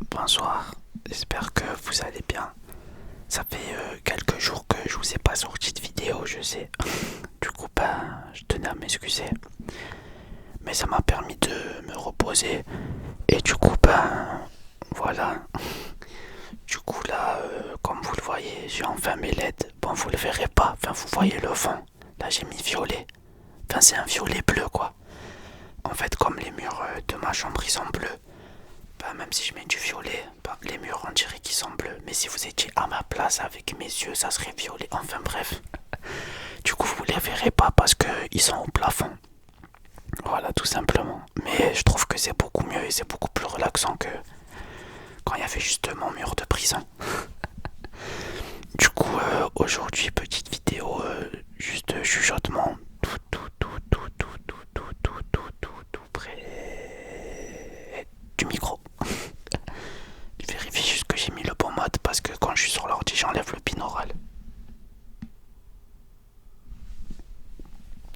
Bonsoir, j'espère que vous allez bien. Ça fait quelques jours que je vous ai pas sorti de vidéo, je sais. Du coup, je tenais à m'excuser. Mais ça m'a permis de me reposer. Et du coup, voilà. Du coup, là, comme vous le voyez, j'ai enfin mes LED. Bon, vous le verrez pas. Enfin, vous voyez le fond. Là, j'ai mis violet. Enfin, c'est un violet bleu, quoi. En fait, comme les murs de ma chambre, ils sont bleus. Même si je mets du violet, les murs on dirait qu'ils sont bleus. Mais si vous étiez à ma place avec mes yeux, ça serait violet. Enfin bref. Du coup, vous les verrez pas parce qu'ils sont au plafond. Voilà, tout simplement. Mais je trouve que c'est beaucoup mieux et c'est beaucoup plus relaxant que quand il y avait juste mon mur de prison. Du coup, aujourd'hui, petite vidéo, juste chuchotement. Tout près du micro. Je vérifie juste que j'ai mis le bon mode parce que quand je suis sur l'ordi, j'enlève le binaural.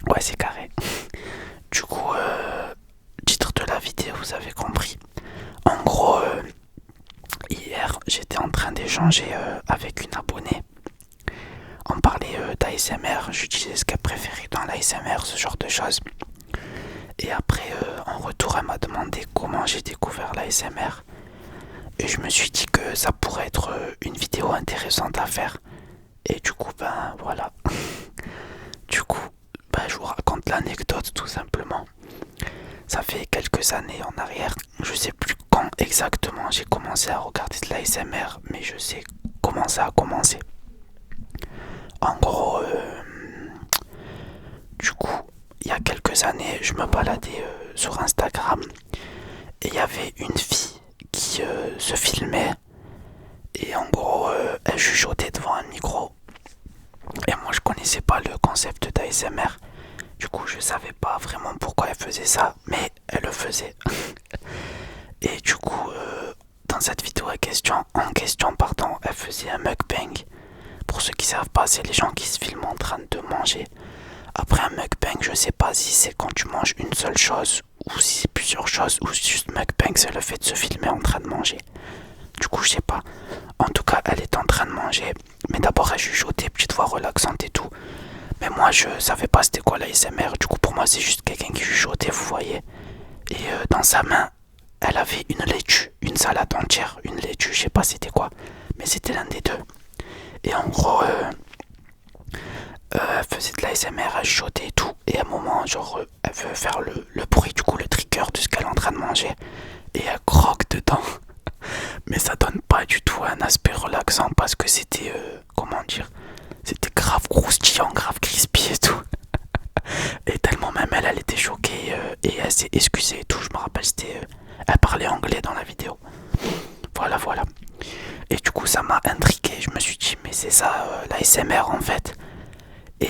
Ouais, c'est carré. Du coup, titre de la vidéo, vous avez compris. En gros, hier, j'étais en train d'échanger avec une abonnée. On parlait d'ASMR, j'utilisais ce qu'elle préférait dans l'ASMR, ce genre de choses. Et après, en retour, elle m'a demandé comment j'ai découvert l'ASMR. Et je me suis dit que ça pourrait être une vidéo intéressante à faire. Et du coup, voilà. Du coup, je vous raconte l'anecdote tout simplement. Ça fait quelques années en arrière, je sais plus quand exactement j'ai commencé à regarder de l'ASMR, mais je sais comment ça a commencé. En gros, du coup, il y a quelques années, je me baladais sur Instagram et il y avait une fille qui se filmait et en gros, elle chuchotait devant un micro. Et moi, je connaissais pas le concept d'ASMR. Du coup, je savais pas vraiment pourquoi elle faisait ça, mais elle le faisait. Et du coup, dans cette vidéo en question, pardon, elle faisait un mukbang. Pour ceux qui savent pas, c'est les gens qui se filment en train de manger. Après un mukbang, je sais pas si c'est quand tu manges une seule chose, ou si c'est plusieurs choses, ou juste mukbang, c'est le fait de se filmer en train de manger. Du coup, je sais pas. En tout cas, elle est en train de manger. Mais d'abord, elle chuchotait, petite voix relaxante et tout. Mais moi, je savais pas c'était quoi la l'ASMR. Du coup, pour moi, c'est juste quelqu'un qui chuchotait, vous voyez. Et dans sa main, elle avait une laitue, une salade entière, une laitue, je sais pas c'était quoi. Mais c'était l'un des deux. Et en gros, elle faisait de la l'ASMR, elle chuchotait et tout. Et à un moment, genre, elle veut faire le bruit, du coup, le trigger de ce qu'elle est en train de manger. Et elle croque dedans. Mais ça donne pas du tout un aspect relaxant parce que c'était, comment dire, c'était grave croustillant, grave crispy et tout. Et tellement même elle était choquée et elle s'est excusée et tout. Je me rappelle, elle parlait anglais dans la vidéo. Voilà, voilà. Et du coup, ça m'a intrigué. Je me suis dit, mais c'est ça la l'ASMR en fait. Et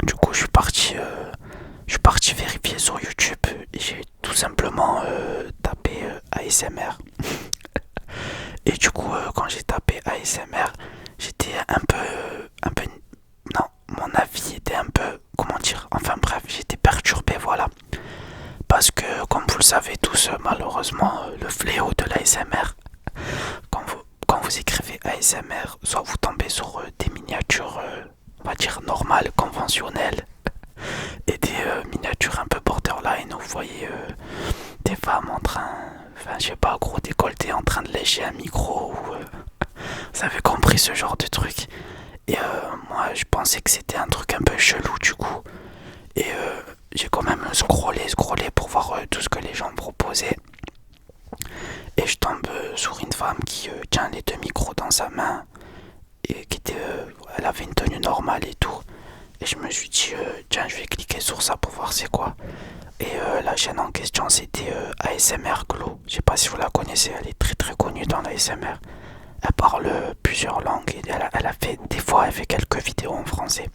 du coup, je suis parti vérifier sur YouTube et j'ai tout simplement tapé ASMR. Et du coup, quand j'ai tapé ASMR, j'étais un peu, non, mon avis était un peu, comment dire, enfin bref, j'étais perturbé, voilà. Parce que, comme vous le savez tous, malheureusement, le fléau de l'ASMR, quand vous écrivez ASMR, soit vous tombez sur des miniatures, on va dire normales, conventionnelles, et des miniatures un peu borderline où vous voyez des femmes en train, enfin je sais pas, gros décolleté en train de lécher un micro, ou vous avez compris ce genre de truc. Et moi je pensais que c'était un truc un peu chelou du coup. Et j'ai quand même scrollé pour voir tout ce que les gens proposaient. Et je tombe sur une femme qui tient les deux micros dans sa main et elle avait une tenue normale et tout. Et je me suis dit, tiens, je vais cliquer sur ça pour voir c'est quoi. Et la chaîne en question, c'était ASMR Glow. Je sais pas si vous la connaissez, elle est très très connue dans l'ASMR. Elle parle plusieurs langues et elle a fait, des fois, elle fait quelques vidéos en français.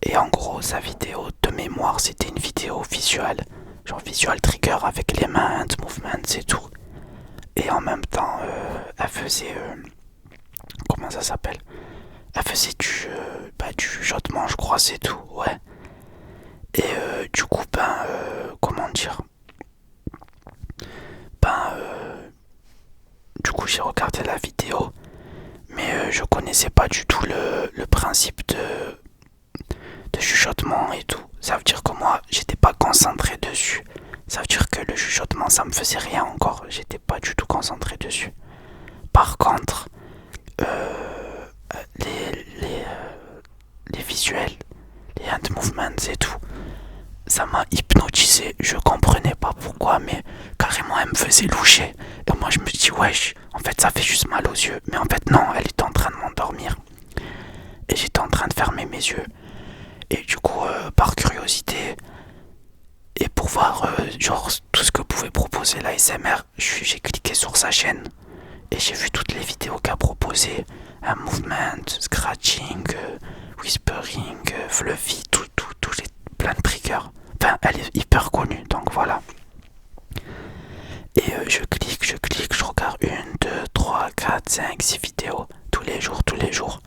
Et en gros, sa vidéo de mémoire, c'était une vidéo visuelle, genre visual trigger avec les mains, hand movements et tout. Et en même temps, elle faisait, comment ça s'appelle? Elle faisait du chuchotement, je crois, c'est tout, ouais. Et du coup, comment dire? j'ai regardé la vidéo, mais je connaissais pas du tout le principe de chuchotement et tout. Ça veut dire que moi, j'étais pas concentré dessus. Ça veut dire que le chuchotement, ça me faisait rien encore. J'étais pas du tout concentré dessus. Par contre, les visuels, les hand movements et tout, ça m'a hypnotisé. Je comprenais pas pourquoi, mais carrément, elle me faisait loucher. Et moi, je me dis, wesh, en fait, ça fait juste mal aux yeux. Mais en fait, non, elle était en train de m'endormir. Et j'étais en train de fermer mes yeux. Et du coup, par curiosité, et pour voir genre tout ce que pouvait proposer l'ASMR, j'ai cliqué sur sa chaîne. Et j'ai vu toutes les vidéos qu'a proposé. Un movement, scratching, whispering, fluffy, tout les plein de triggers. Enfin, elle est hyper connue, donc voilà. Et je clique, je regarde 1, 2, 3, 4, 5, 6 vidéos. Tous les jours.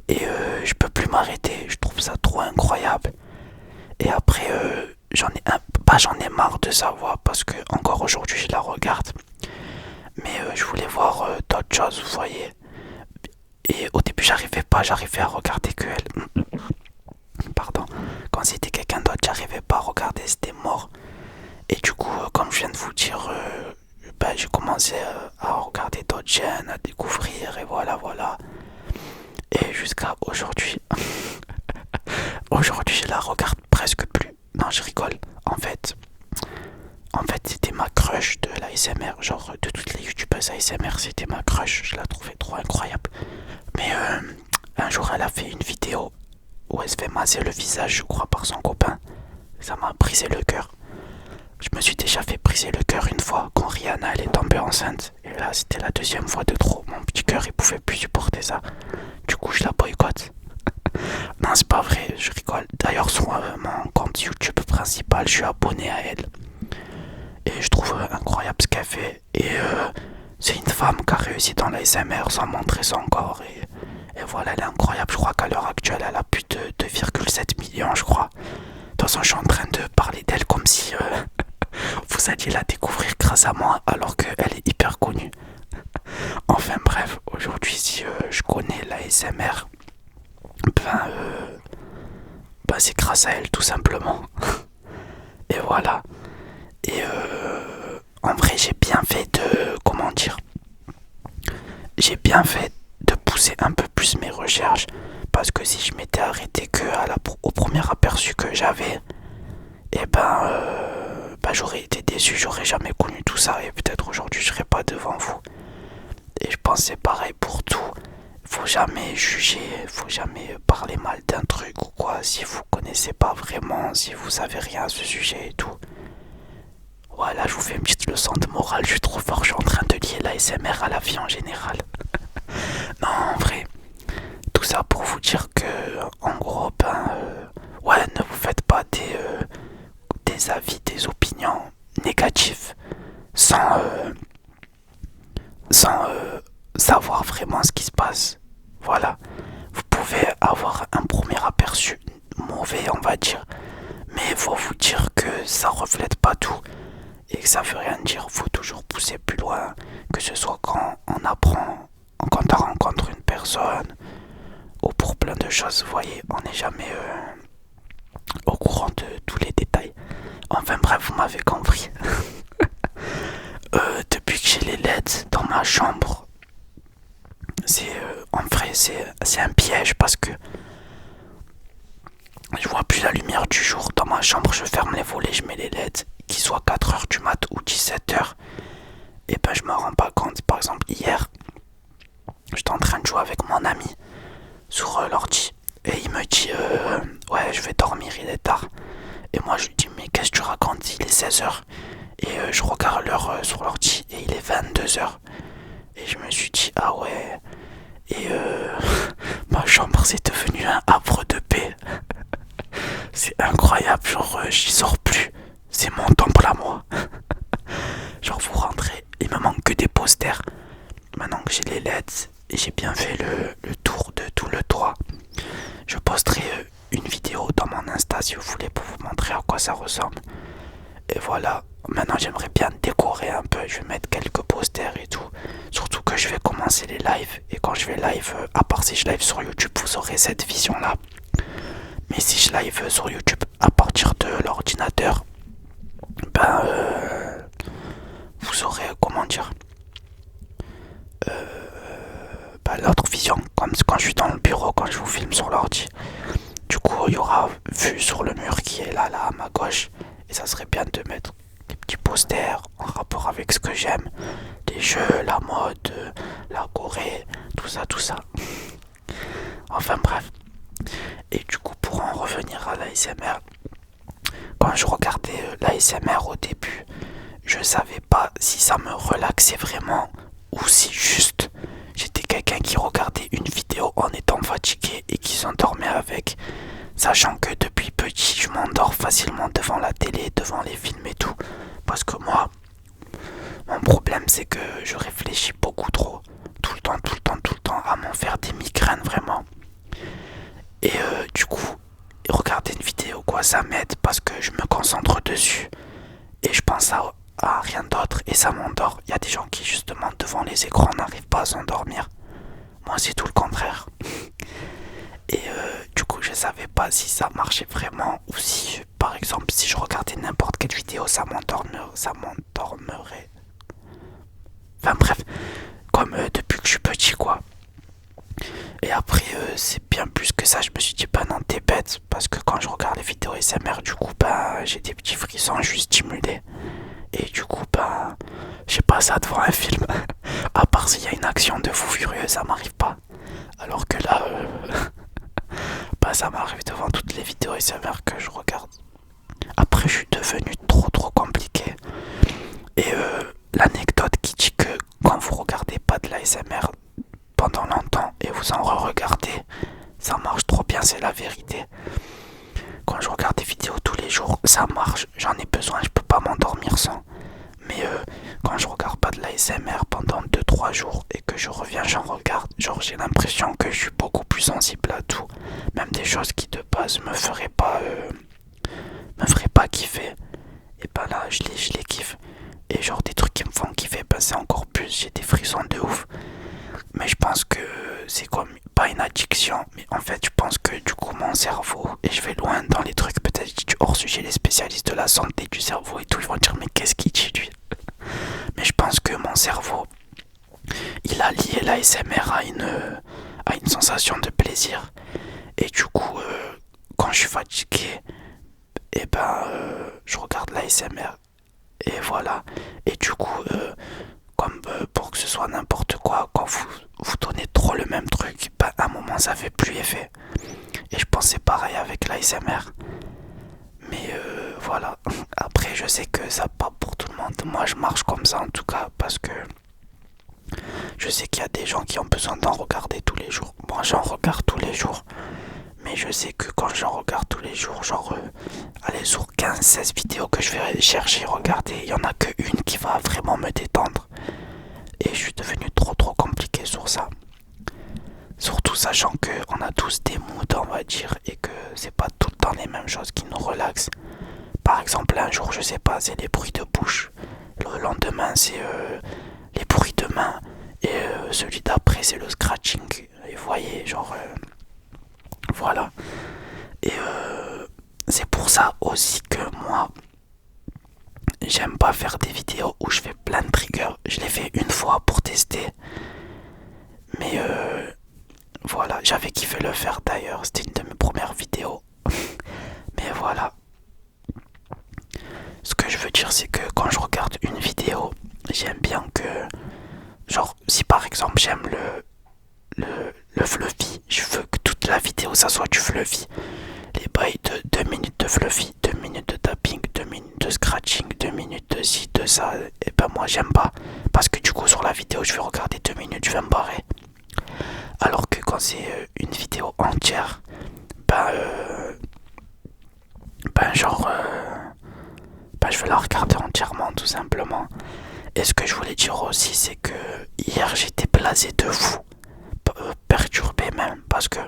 Et je peux plus m'arrêter, je trouve ça trop incroyable. Et après, j'en ai marre de sa voix parce que encore aujourd'hui je la regarde. Mais je voulais voir d'autres choses, vous voyez. Et au début j'arrivais à regarder que elle. Pardon. Quand c'était quelqu'un d'autre, j'arrivais pas à regarder, c'était mort. Et du coup, comme je viens de vous dire, j'ai commencé à regarder d'autres chaînes, à découvrir, et voilà. Et jusqu'à aujourd'hui, aujourd'hui je la regarde presque plus. Non, je rigole. En fait, c'était ma crush de l'ASMR. Genre, de toutes les youtubeuses ASMR, c'était ma crush. Je la trouvais trop incroyable. Mais un jour, elle a fait une vidéo où elle se fait masser le visage, je crois, par son copain. Ça m'a brisé le cœur. Je me suis déjà fait briser le cœur une fois quand Rihanna elle est tombée enceinte. Et là, c'était la deuxième fois de trop. Mon petit cœur, il pouvait plus supporter ça. Du coup, je la boycotte. Non, c'est pas vrai, je rigole. D'ailleurs, sur mon compte YouTube principal, je suis abonné à elle. Et je trouve incroyable ce qu'elle fait. Et c'est une femme qui a réussi dans l'ASMR sans montrer son corps. Et voilà, elle est incroyable. Je crois qu'à l'heure actuelle, elle a plus de 2,7 millions, je crois. De toute façon, je suis en train de parler d'elle comme si vous alliez la découvrir grâce à moi, alors qu'elle est hyper connue. Enfin bref, aujourd'hui, si je connais l'ASMR, c'est grâce à elle, tout simplement. Et voilà. Et en vrai, j'ai bien fait de... Comment dire, j'ai bien fait de pousser un peu plus mes recherches. Parce que si je m'étais arrêté que au premier aperçu que j'avais, et j'aurais été déçu, j'aurais jamais connu tout ça. Et peut-être aujourd'hui, je serais pas devant vous. Et je pense que c'est pareil pour tout. Faut jamais juger, faut jamais parler mal d'un truc ou quoi. Si vous connaissez pas vraiment, si vous savez rien à ce sujet et tout. Voilà, je vous fais une petite leçon de morale, je suis trop fort, je suis en train de lier l'ASMR à la vie en général. Non, en vrai, tout ça pour vous dire que, en gros, ne vous faites pas des avis, des opinions négatives sans savoir vraiment ce qui se passe. Voilà, vous pouvez avoir un premier aperçu mauvais, on va dire, mais il faut vous dire que ça reflète pas tout. Et que ça veut rien dire, faut toujours pousser plus loin, que ce soit quand on apprend, quand on rencontre une personne, ou pour plein de choses, vous voyez, on n'est jamais au courant de tous les détails. Enfin bref, vous m'avez compris. Depuis que j'ai les LED dans ma chambre, en vrai c'est un piège parce que je vois plus la lumière du jour dans ma chambre, je ferme les volets, je mets les LED, qu'il soit 4h du mat ou 17h, et je me rends pas compte. Par exemple hier, j'étais en train de jouer avec mon ami sur l'ordi, et il me dit ouais je vais dormir, il est tard. Et moi je lui dis mais qu'est-ce que tu racontes, il est 16h. Et je regarde l'heure sur l'ordi et il est 22h. Et je me suis dit ah ouais. Et ma chambre c'est devenu un havre de paix. C'est incroyable, genre j'y sors plus. C'est mon temple à moi. Genre vous rentrez, il me manque que des posters. Maintenant que j'ai les LEDs et j'ai bien fait le tour de tout le toit, je posterai une vidéo dans mon Insta si vous voulez pour vous montrer à quoi ça ressemble. Et voilà, maintenant j'aimerais bien décorer un peu, je vais mettre quelques posters et tout. Surtout que live, à part si je live sur YouTube, vous aurez cette vision là. Mais si je live sur YouTube à partir de l'ordinateur, ben vous aurez, comment dire, l'autre vision, comme quand je suis dans le bureau, quand je vous filme sur l'ordi. Du coup, il y aura vue sur le mur qui est là à ma gauche. Et ça serait bien de mettre des petits posters en rapport avec ce que j'aime. Les jeux, la mode, la Corée, tout ça, tout ça. Enfin bref. Et du coup, pour en revenir à l'ASMR, quand je regardais l'ASMR au début, je savais pas si ça me relaxait vraiment ou si juste j'étais quelqu'un qui regardait une vidéo en étant fatigué et qui s'endormait avec. Sachant que depuis petit, je m'endors facilement devant la télé, devant les films et tout. Parce que moi, mon problème c'est que je réfléchis beaucoup trop. Tout le temps, tout le temps, tout le temps, à m'en faire des migraines vraiment. Et du coup, regarder une vidéo quoi, ça m'aide parce que je me concentre dessus. Et je pense à rien d'autre et ça m'endort. Il y a des gens qui justement devant les écrans n'arrivent pas à s'endormir. Moi c'est tout le contraire. Et du coup je savais pas si ça marchait vraiment ou si par exemple si je regardais n'importe quelle vidéo ça m'endormerait. Enfin bref, comme depuis que je suis petit quoi. Et après c'est bien plus que ça, je me suis dit bah non t'es bête. Parce que quand je regarde les vidéos SMR du coup bah j'ai des petits frissons, je suis stimulé. Et du coup bah j'ai pas ça devant un film. À part s'il y a une action de fou furieux ça m'arrive pas. Alors que là bah ça m'arrive devant toutes les vidéos ASMR que je regarde. Après je suis devenu trop compliqué. Et l'anecdote qui dit que quand vous regardez pas de l'ASMR pendant longtemps et vous en re-regardez, ça marche trop bien, c'est la vérité. Quand je regarde des vidéos tous les jours, ça marche, j'en ai besoin, je peux pas m'endormir sans. Mais quand je regarde pas de l'ASMR pendant 2-3 jours et que je reviens, j'en regarde, genre j'ai l'impression que je suis beaucoup plus sensible à tout. Même des choses qui de base me feraient pas kiffer. Et ben là, je les kiffe. Et genre des trucs qui me font kiffer, ben c'est encore plus, j'ai des frissons de ouf. Mais je pense que c'est comme, pas une addiction, mais en fait je pense que du coup mon cerveau, et je vais loin dans les trucs peut-être du hors sujet, les spécialistes de la santé du cerveau et tout, ils vont dire mais qu'est-ce qu'il dit lui. Mais je pense que mon cerveau, il a lié l'ASMR à une sensation de plaisir. Et du coup, quand je suis fatigué, et ben je regarde l'ASMR. Et voilà. Et du coup, comme pour que ce soit n'importe quoi, quand vous donnez trop le même truc, ben, à un moment ça fait plus effet. Et je pensais pareil avec l'ASMR. Mais voilà. Après, je sais que ça pas pour tout le monde. Moi, je marche comme ça en tout cas parce que je sais qu'il y a des gens qui ont besoin d'en regarder tous les jours. Moi, j'en regarde tous les jours. Mais je sais que quand j'en regarde tous les jours, genre, allez, sur 15-16 vidéos que je vais chercher, regarder, il n'y en a qu'une qui va vraiment me détendre. Et je suis devenu trop compliqué sur ça. Surtout sachant qu'on a tous des moods, on va dire, et que c'est pas tout le temps les mêmes choses qui nous relaxent. Par exemple, un jour, je sais pas, c'est les bruits de bouche. Le lendemain, c'est les bruits de main. Et celui d'après, c'est le scratching. Et vous voyez, genre... voilà. Et c'est pour ça aussi que moi, j'aime pas faire des vidéos où je fais plein de triggers. Je l'ai fait une fois pour tester. Mais voilà, j'avais kiffé le faire d'ailleurs. C'était une de mes premières vidéos. Mais voilà. Ce que je veux dire, c'est que quand je regarde une vidéo, j'aime bien que... genre, si par exemple j'aime le fluffy, je veux que toute la vidéo ça soit du fluffy. Les bails de 2 minutes de fluffy, 2 minutes de tapping, 2 minutes de scratching, 2 minutes de ci, de ça, et ben moi j'aime pas. Parce que du coup sur la vidéo je vais regarder 2 minutes, je vais me barrer. Alors que quand c'est une vidéo entière, je vais la regarder entièrement tout simplement. Et ce que je voulais dire aussi c'est que hier j'étais blasé de fou. Perturbé même parce que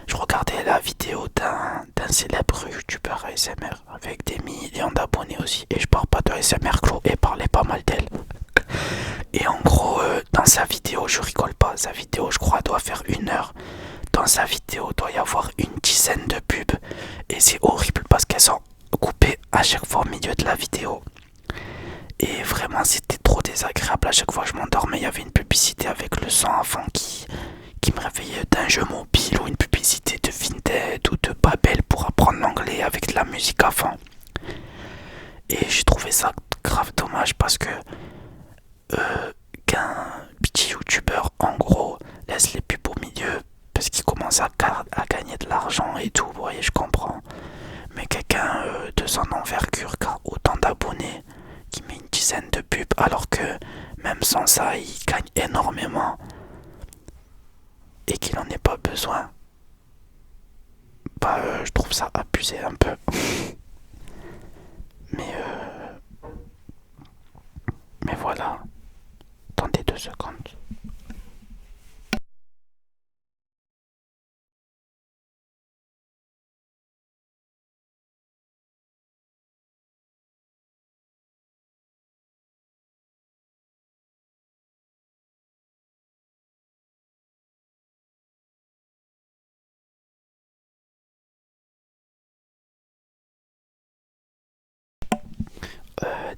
je regardais la vidéo d'un célèbre youtubeur ASMR avec des millions d'abonnés aussi, et je parle pas de ASMR Clo et parlais pas mal d'elle. Et en gros dans sa vidéo, je rigole pas, sa vidéo je crois doit vraiment c'était trop désagréable. À chaque fois que je m'endormais, il y avait une publicité avec le son à fond qui me réveillait d'un jeu mobile ou une publicité de Vinted ou de Babel pour apprendre l'anglais avec de la musique à fond. Et j'ai trouvé ça grave dommage parce que qu'un petit youtubeur en gros laisse les pubs au milieu parce qu'il commence à gagner de l'argent et tout, vous voyez, je comprends. Mais quelqu'un de son envergure qui a autant d'abonnés, qui met une dizaine de pubs alors que même sans ça il gagne énormément et qu'il n'en ait pas besoin, bah je trouve ça abusé un peu. mais mais voilà, attendez 2 secondes.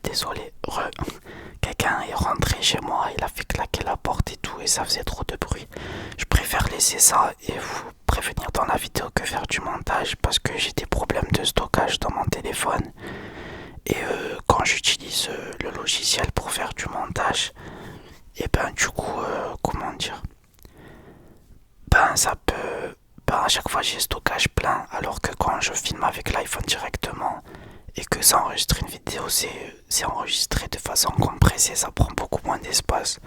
Désolé, quelqu'un est rentré chez moi, il a fait claquer la porte et tout et ça faisait trop de bruit. Je préfère laisser ça et vous prévenir dans la vidéo que faire du montage parce que j'ai des problèmes de stockage dans mon téléphone. Et quand j'utilise le logiciel pour faire du montage, et ben du coup, comment dire, ben ça peut, ben à chaque fois j'ai stockage plein, alors que quand je filme avec l'iPhone directement et que ça enregistre une vidéo, c'est enregistré de façon compressée, ça prend beaucoup moins d'espace.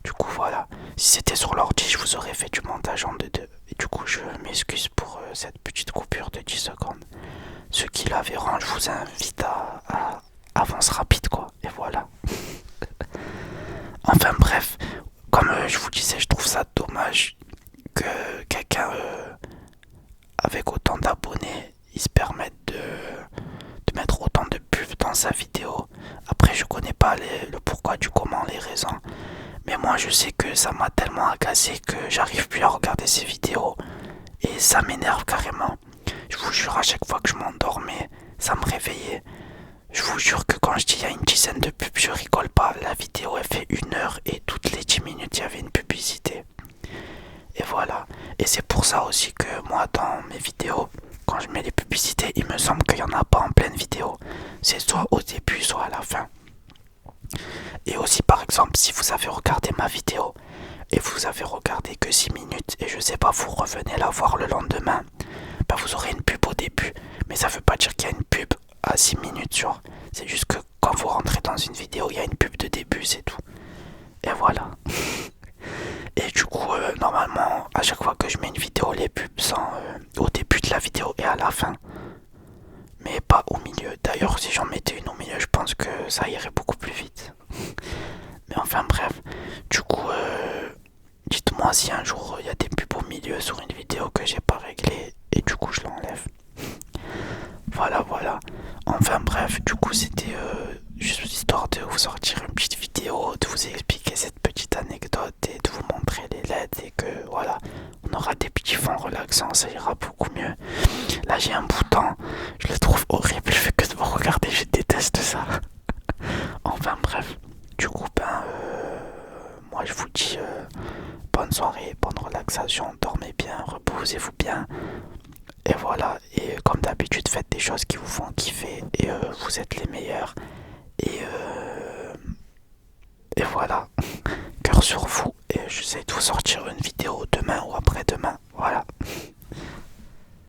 Du coup voilà, si c'était sur l'ordi, je vous aurais fait du montage en 2-2. Et du coup, je m'excuse pour cette petite coupure de 10 secondes. Ceux qui la verront, je vous invite à avance rapide quoi. Et voilà. Enfin bref, comme je vous disais, je trouve ça dommage que quelqu'un avec autant d'abonnés, il se permette de mettre autant de pubs dans sa vidéo. Après, je connais pas le pourquoi du comment, les raisons. Mais moi, je sais que ça m'a tellement agacé que j'arrive plus à regarder ces vidéos. Et ça m'énerve carrément. Je vous jure, à chaque fois que je m'endormais, ça me réveillait. Je vous jure que quand je dis il y a une dizaine de pubs, je rigole pas. La vidéo elle fait 1 heure et toutes les 10 minutes il y avait une publicité. Et voilà. Et c'est pour ça aussi que moi dans mes vidéos, quand je mets les publicités, il me semble qu'il n'y en a pas en pleine vidéo. C'est soit au début, soit à la fin. Et aussi par exemple, si vous avez regardé ma vidéo et vous avez regardé que 6 minutes et je sais pas, vous revenez la voir le lendemain, bah vous aurez une pub au début. Mais ça veut pas dire qu'il y a une pub à 6 minutes sur. C'est juste que quand vous rentrez dans une vidéo, il y a une pub de début, c'est tout. Et voilà. Et du coup, normalement, à chaque fois que je mets une vidéo, les pubs sont au début de la vidéo et à la fin. Mais pas au milieu. D'ailleurs, si j'en mettais une au milieu, je pense que ça irait beaucoup plus vite. Mais enfin bref. Du coup, dites-moi si un jour il y a des pubs au milieu sur une vidéo que j'ai pas réglée. Et du coup, je l'enlève. Voilà, voilà. Enfin bref, du coup c'était juste histoire de vous sortir une petite vidéo, de vous expliquer cette petite anecdote et de vous montrer les LED et que voilà, on aura des petits fonds relaxants, ça ira beaucoup mieux. Là j'ai un bouton, je le trouve horrible, je fais que de vous regarder, je déteste ça. Enfin bref, du coup moi je vous dis bonne soirée, bonne relaxation, dormez bien, reposez-vous bien. Et voilà, et comme d'habitude, faites des choses qui vous font kiffer et vous êtes les meilleurs. Et